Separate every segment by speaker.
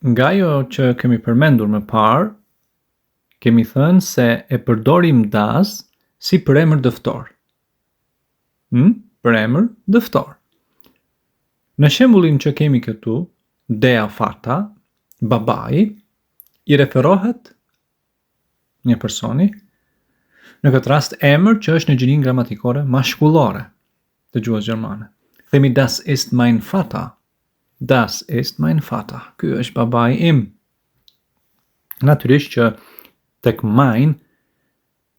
Speaker 1: nga ajo që kemi përmendur më parë, kemi thënë se e përdorim das si përemër dëftor. Përemër dëftor. Në shembullin që kemi këtu, dea fata, babai, i referohet një personi, në këtë rast emër që është në gjininë gramatikore mashkullore të gjuhës gjermane. Themi das ist mein Vater. Das ist mein Vater. Ky është babai im. Natyrisht që tek mein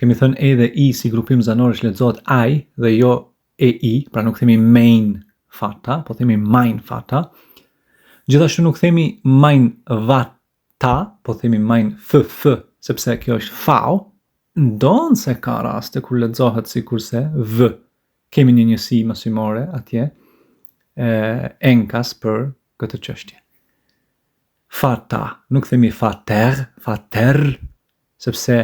Speaker 1: kemi thënë e dhe i si grupim zanor është lexohet ai dhe jo e i, pra nuk themi mein Vater, po themi mein Vater. Gjithashtu nuk themi mein Vata, po themi mein f, sepse kjo është fau, ndonë se ka raste kur lexohet sikurse v. Kemi një njësi mësimore atje, enkas për këtë çështje. Fata, nuk themi fater, sepse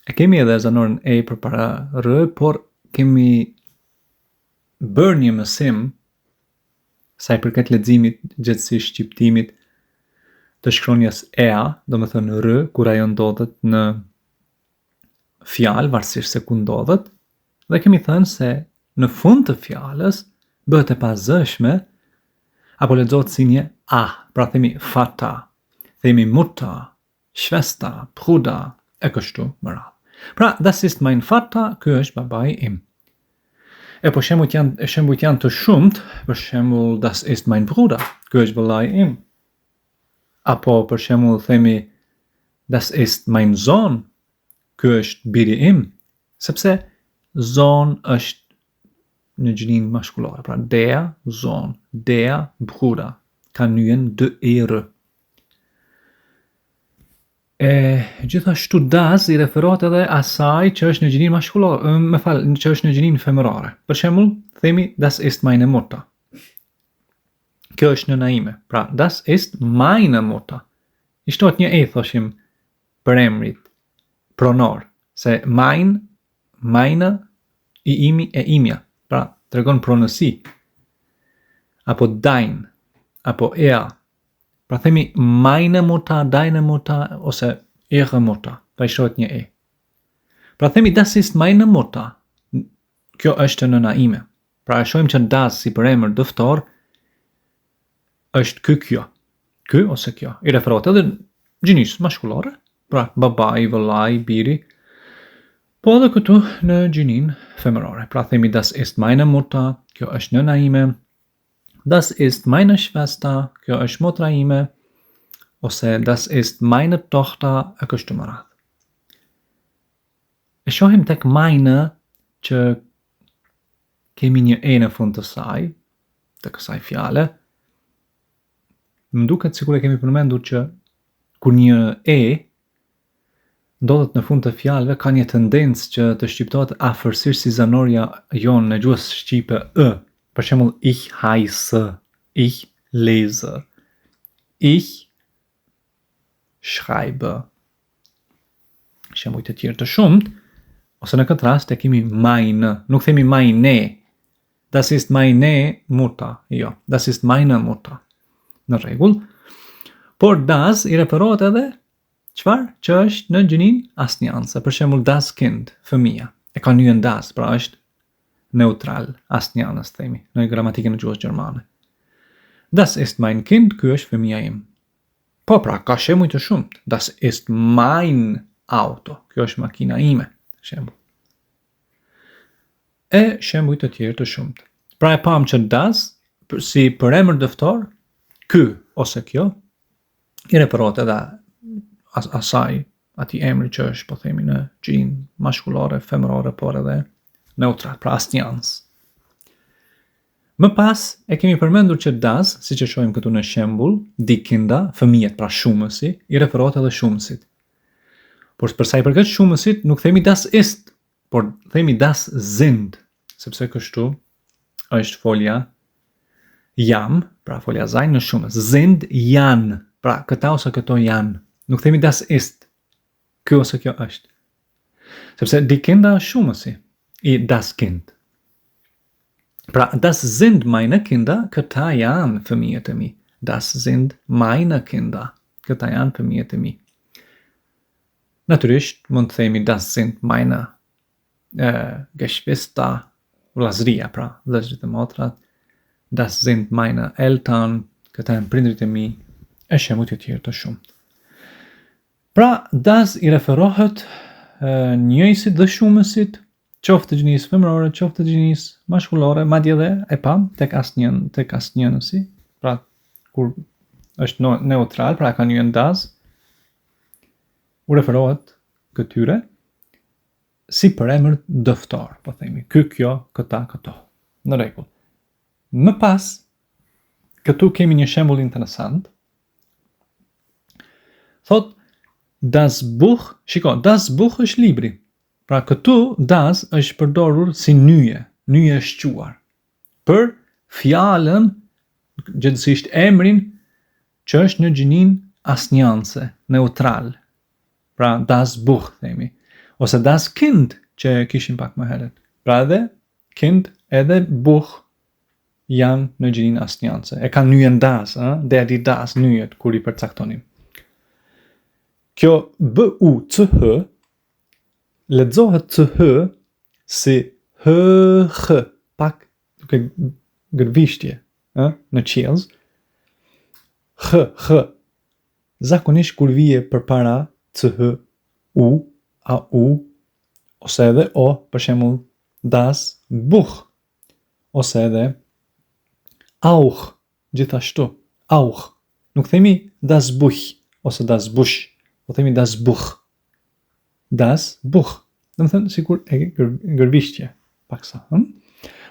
Speaker 1: e kemi edhe zanorin e përpara r, por kemi bërë një mësim sa i përket leximit, gjithsesi shqiptimit të shkronjës ea, do më thënë r, kur ajo ndodhet në fjalë, varësisht se ku ndodhet, dhe kemi thënë se në fund të fjalës bëhet e pazëshme apo lexohet si një a, pra themi fata, themi mutter, Schwester, Bruder, e kështu më radhë. Pra, das ist mein Vater, ky është babai im. E po shembujt janë të shumt, për shembull das ist mein Bruder, ky është vëllai im. Apo për shembull themi das ist mein Sohn, ky është biri im, sepse Sohn është në gjininë mashkullore, pra der Sohn, der Bruder, ka nyen d e r. Gjithashtu das i referohet edhe asaj që është në gjininë mashkullore, që është në gjininë femërore. Për shembull, themi das ist meine Mutter. Kjo është nëna ime. Pra, das ist meine Mutter. I shtohet një e, thoshim, për emrit, pronor, se meine, i imi e imja. Pra, tregon pronësi. Apo dein, apo ea. Pra themi meine Mutter, deine Mutter, ose ihre Mutter. Pra i shtohet një e. Pra themi das ist meine Mutter. Kjo është nëna ime. Pra e shohim që das si për emër dëftor është kjo. Ky ose kjo. I referohet edhe gjinisë mashkullore. Pra babai, vëllai, biri. Po edhe këtu në gjininë femërore. Pra themi das ist meine Mutter, kjo është nëna ime. Das ist meine Schwester, kjo është motra ime. Ose das ist meine Tochter, e kështu më radhë. E shohim tek meine që kemi një e në fund të saj, të kësaj fjale. Më duket sikur e kemi përmendur që kur një e ndodhet në fund të fjalëve, ka një tendencë që të shqiptohet afërsisht si zanoria jonë në gjuhës shqipe ë. Për shembull, ich heiße, ich lese, ich schreibe. Shembuj të tjerë të shumt, ose në këtë rast e kemi meine, nuk themi meine. Das ist meine Mutter, jo, das ist meine Mutter. Në rregull. Por das i referohet edhe çfarë? Që është në gjininë asnjanse. Për shembull das Kind, fëmia. E ka nyen das, pra është neutral, asnjanës themi, në gramatikën e gjuhës gjermane. Das ist mein Kind, ky është fëmia im. Po pra, ka shembuj të shumt. Das ist mein Auto, kjo është makina ime, shembull. E shembuj të tjerë të shumt. Pra e pam që das, si për emër dëftor, ky ose kjo, i referohet edhe asaj, ati emri që është, po themi, në gjininë mashkullore, femërore, por edhe neutral, pra asnjans. Më pas, e kemi përmendur që das, si që shohim këtu në shembull, die Kinder, fëmijët, pra shumësi, i referohet edhe shumësit. Por për sa i përket shumësit, nuk themi das ist, por themi das sind, sepse kështu është folja jam, pra folja sein në shumës. Sind janë, pra këta ose këto janë. Nuk themi das ist, kjo ose kjo është. Sepse die Kinder është shumësi, i das Kind. Pra, das sind meine Kinder, këta janë fëmijët e mi. Das sind meine Kinder. Këta janë fëmijët e mi. Natyrisht, mund të themi das sind meine Geschwister, vllazëria, pra, vëllezërit e motrat. Das sind meine Eltern, këta janë prindrit e mi, e shembuj të tjerë të shumt. Pra, das i referohet njëjësit dhe shumësit, qoftë të gjinisë femërore, qoftë të gjinisë mashkullore, madje edhe e pam tek asnjënësi, pra kur është neutral, pra ka njën das, u referohet këtyre si për emër dëftar, po themi, ky, kjo, këta, këto. Në rregull. Më pas, këtu kemi një shembull interesant. Thot, das Buch, shiko, das Buch është libri. Pra këtu das është përdorur si nyje e shquar. Për fjalën, gjithësisht emrin, që është në gjinin asnjanse, neutral. Pra das Buch, themi. Ose das Kind, që kishim pak më herët. Pra edhe Kind edhe Buch janë në gjinin asnjanse. E ka nyjen das, der die das, nyjet, kur i përcaktonim. Kjo B-U-C-H lexohet CH si H, pak duke gërvishtje, në qiellz. H. Zakonisht kur vije përpara CH, U, A-U, ose edhe O, për shembull das Buch, ose edhe Auch, gjithashtu, Auch. Nuk themi das Buch, ose das Busch, po themi das Buch. Das Buch. Dhe më thënë, sikur e gërvishtje, paksa.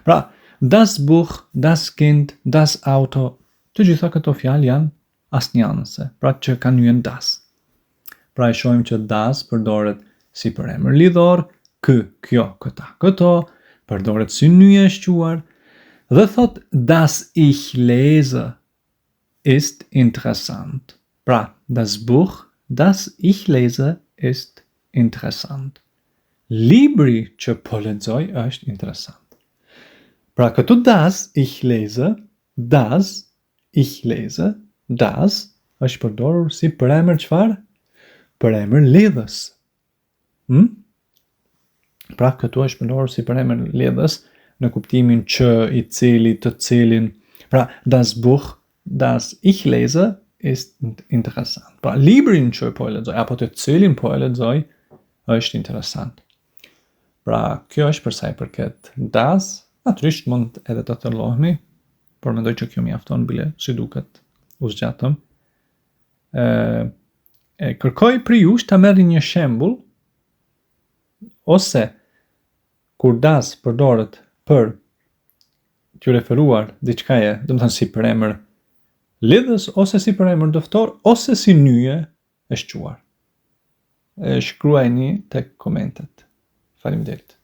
Speaker 1: Pra, das Buch, das Kind, das Auto, të gjitha këto fjalë janë asnjanëse, pra që kanë nyjen das. Pra e shohim që das përdoret si për emër lidhor, ky, kjo, këta, këto, përdoret si nyje e shquar, dhe thot das ich lese ist interessant. Pra, das Buch, das ich lese ist interessant. Libri që po lexoj është interesant. Pra këtu das ich lese, das është përdorur si për emër çfarë? Për emër lidhës. Pra këtu është përdorur si për emër lidhës në kuptimin që, i cili, të cilin. Pra das Buch, das ich lese ist interessant. Pra librin që po e lexoj apo të cilin po e lexoj është interesant. Pra kjo është për sa i përket das. Natyrisht mund edhe të tërlohemi, por mendoj që kjo mjafton bile si duket u zgjatëm. Kërkoj për jush ta merrni një shembull, ose kur das përdoret për t'ju referuar diçkaje, do të thënë si për emër lidhës, ose si për emër dëftor, ose si nyje e shquar. Shkruajni tek komentet. Faleminderit.